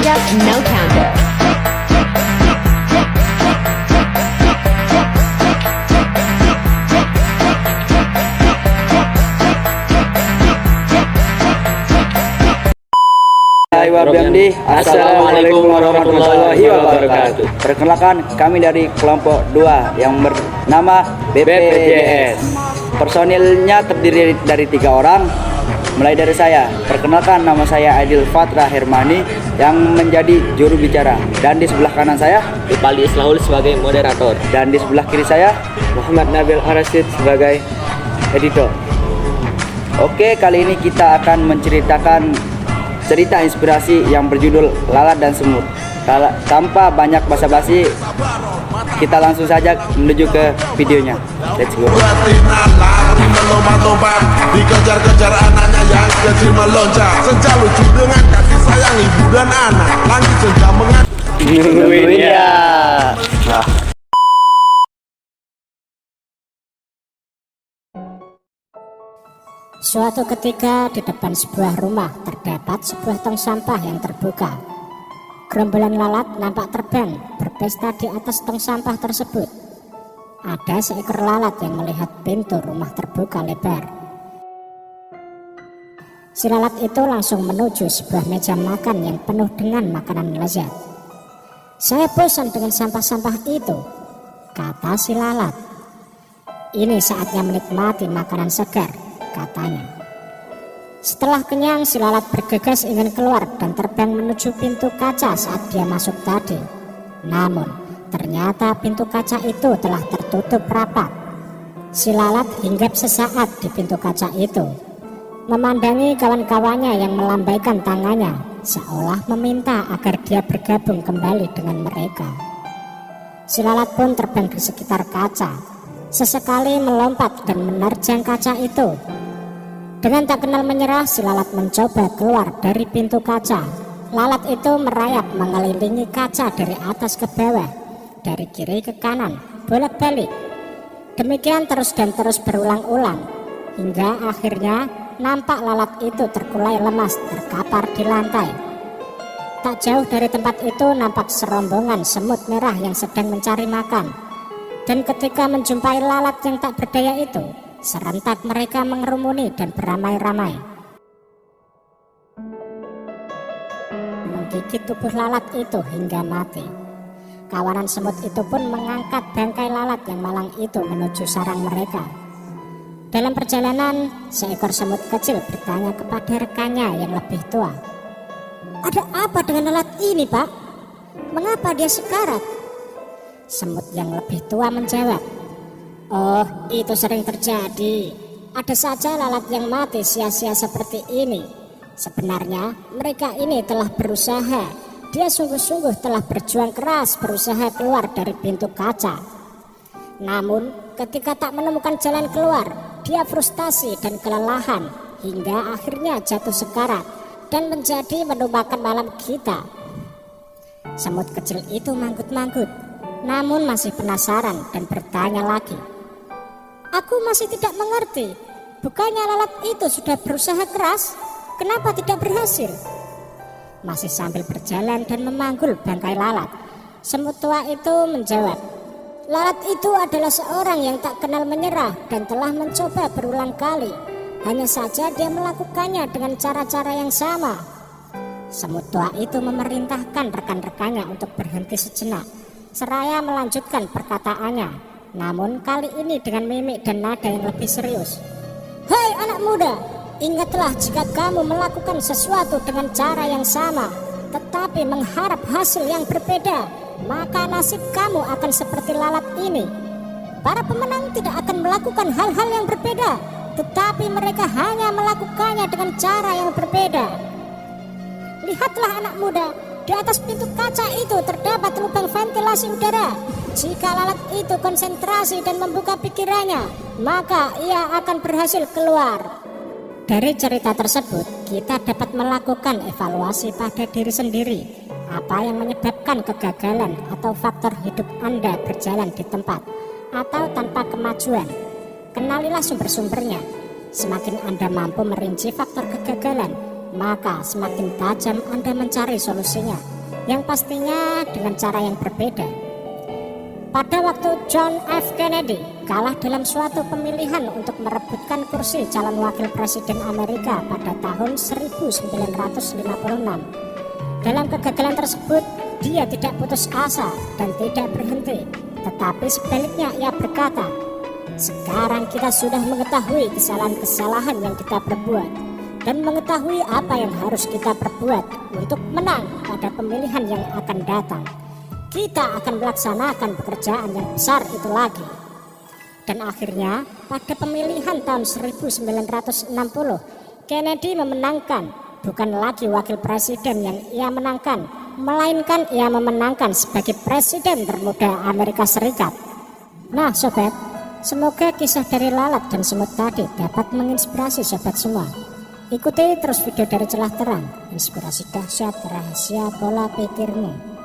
up, no counter. Assalamualaikum warahmatullahi wabarakatuh. Perkenalkan, kami dari kelompok 2 yang bernama BPJS. Personilnya terdiri dari 3 orang. Mulai dari saya. Perkenalkan, nama saya Adil Fatra Hermani yang menjadi juru bicara. Dan di sebelah kanan saya Ipali Islaul sebagai moderator. dan di sebelah kiri saya Muhammad Nabil Arasid sebagai editor. Oke, kali ini kita akan menceritakan cerita inspirasi yang berjudul Lalat dan Semut. Tanpa banyak basa-basi, kita langsung saja menuju ke videonya. Let's go. Melompat-lompat dikejar-kejar anaknya yang kecil meloncat. Senja lucu dengan kasih sayang ibu dan anak. Langit senja Iya. Suatu ketika di depan sebuah rumah terdapat sebuah tong sampah yang terbuka. Gerombolan lalat nampak terbang berpesta di atas tong sampah tersebut. Ada seekor lalat yang melihat pintu rumah terbuka lebar. Si lalat itu langsung menuju sebuah meja makan yang penuh dengan makanan lezat. "Saya bosan dengan sampah-sampah itu," kata si lalat. "Ini saatnya menikmati makanan segar," katanya. Setelah kenyang, si lalat bergegas ingin keluar dan terbang menuju pintu kaca saat dia masuk tadi. Namun, ternyata pintu kaca itu telah tertutup rapat. Si lalat hinggap sesaat di pintu kaca itu, memandangi kawan-kawannya yang melambaikan tangannya, seolah meminta agar dia bergabung kembali dengan mereka. Si lalat pun terbang di sekitar kaca, sesekali melompat dan menerjang kaca itu. Dengan tak kenal menyerah, si lalat mencoba keluar dari pintu kaca. Lalat itu merayap mengelilingi kaca dari atas ke bawah, dari kiri ke kanan, bolak-balik. Demikian terus dan terus berulang-ulang, hingga akhirnya nampak lalat itu terkulai lemas terkapar di lantai. Tak jauh dari tempat itu nampak serombongan semut merah yang sedang mencari makan. Dan ketika menjumpai lalat yang tak berdaya itu, serentak mereka mengerumuni dan beramai-ramai, menggigit tubuh lalat itu hingga mati. Kawanan semut itu pun mengangkat bangkai lalat yang malang itu menuju sarang mereka. Dalam perjalanan, seekor semut kecil bertanya kepada rekannya yang lebih tua, "Ada apa dengan lalat ini, Pak? Mengapa dia sekarat?" Semut yang lebih tua menjawab, "Oh, itu sering terjadi. Ada saja lalat yang mati sia-sia seperti ini. Sebenarnya mereka ini telah berusaha. Dia sungguh-sungguh telah berjuang keras berusaha keluar dari pintu kaca. Namun ketika tak menemukan jalan keluar, dia frustasi dan kelelahan hingga akhirnya jatuh sekarat dan menjadi menumbangkan malam kita." Semut kecil itu manggut-manggut, namun masih penasaran dan bertanya lagi, "Aku masih tidak mengerti. Bukannya lalat itu sudah berusaha keras? Kenapa tidak berhasil?" Masih sambil berjalan dan memanggul bangkai lalat, semut tua itu menjawab, "Lalat itu adalah seorang yang tak kenal menyerah dan telah mencoba berulang kali. Hanya saja dia melakukannya dengan cara-cara yang sama." Semut tua itu memerintahkan rekan-rekannya untuk berhenti sejenak, seraya melanjutkan perkataannya. Namun kali ini dengan mimik dan nada yang lebih serius. "Hei anak muda, ingatlah jika kamu melakukan sesuatu dengan cara yang sama, tetapi mengharap hasil yang berbeda, maka nasib kamu akan seperti lalat ini. Para pemenang tidak akan melakukan hal-hal yang berbeda, tetapi mereka hanya melakukannya dengan cara yang berbeda. Lihatlah anak muda, di atas pintu kaca itu terdapat lubang ventilasi udara. Jika lalat itu konsentrasi dan membuka pikirannya, maka ia akan berhasil keluar." Dari cerita tersebut, kita dapat melakukan evaluasi pada diri sendiri. Apa yang menyebabkan kegagalan atau faktor hidup Anda berjalan di tempat atau tanpa kemajuan? Kenalilah sumber-sumbernya. Semakin Anda mampu merinci faktor kegagalan, maka semakin tajam Anda mencari solusinya. yang pastinya dengan cara yang berbeda. Pada waktu John F. Kennedy kalah dalam suatu pemilihan untuk merebutkan kursi calon wakil presiden Amerika pada tahun 1956. Dalam kegagalan tersebut, dia tidak putus asa dan tidak berhenti, tetapi sebaliknya ia berkata, "Sekarang kita sudah mengetahui kesalahan-kesalahan yang kita perbuat dan mengetahui apa yang harus kita perbuat untuk menang pada pemilihan yang akan datang. Kita akan melaksanakan pekerjaan yang besar itu lagi." Dan akhirnya pada pemilihan tahun 1960, Kennedy memenangkan. Bukan lagi wakil presiden yang ia menangkan, melainkan ia memenangkan sebagai presiden termuda Amerika Serikat. Nah sobat, semoga kisah dari lalat dan semut tadi dapat menginspirasi sobat semua. Ikuti terus video dari Celah Terang, inspirasi dahsyat rahasia pola pikirmu.